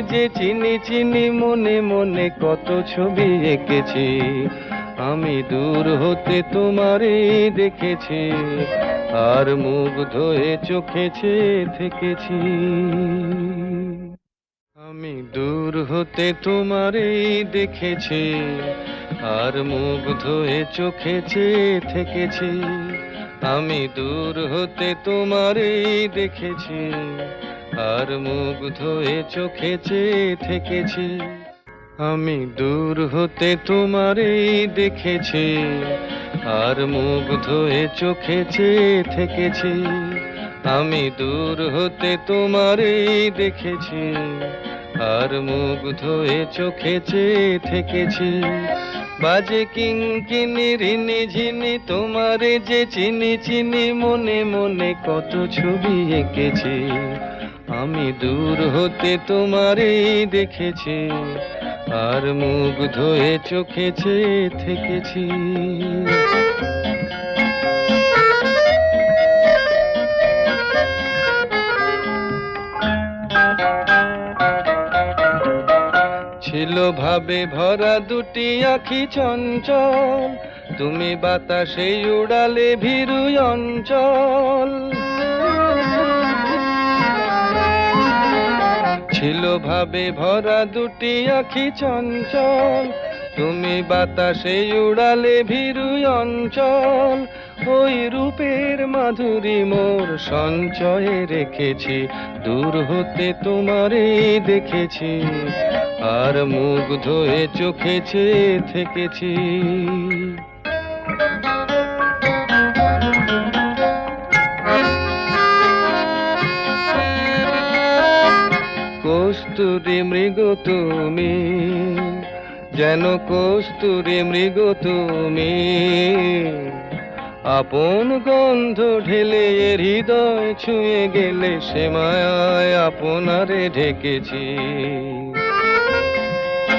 যে চিনি চিনি মনে মনে কত ছবি এঁকেছি, আমি দূর হতে তোমারে দেখেছি, আর মুগ্ধ হয়ে চোখে চেয়ে থেকেছি। আমি দূর হতে তোমারে দেখেছি, আর মুগ্ধ হয়ে চোখে চেয়ে থেকেছি। আমি দূর হতে তোমারে দেখেছি, আর মুগ্ধ হয়ে চোখে চেয়ে থেকেছি। আমি দূর হতে তোমারে দেখেছি, আর মুগ্ধ হয়ে চোখে চেয়ে থেকেছি। আমি দূর হতে তোমারে দেখেছি, আর মুগ্ধ হয়ে চোখে চেয়ে থেকেছি। বাজে কিঙ্কিনি রিনি ঝিনি তোমারে যে চিনি চিনি, মনে মনে কত ছবি এঁকেছি, আমি দূর হতে তোমারে দেখেছি, আর মুগ্ধ হয়ে চোখে চেয়ে থেকেছি। ছিল ভাবে ভরা দুটি আঁখি চঞ্চল, তুমি বাতাসে উড়ালে ভীরু অঞ্চল। ছিল ভাবে ভরা দুটি আঁখি চঞ্চল, তুমি বাতাসে উড়ালে ভীরু অঞ্চল। ওই রূপের মাধুরী মোর সঞ্চয়ে রেখেছি, দূর হতে তোমারে দেখেছি, আর মুগ্ধ হয়ে চোখে চেয়ে থেকেছি। কস্তুরী মৃগ তুমি, যেন কস্তুরী মৃগ তুমি, আপন গন্ধ ঢেলে হৃদয় ছুঁয়ে গেলে, সে মায়ায় আপনারে ঢেকেছি।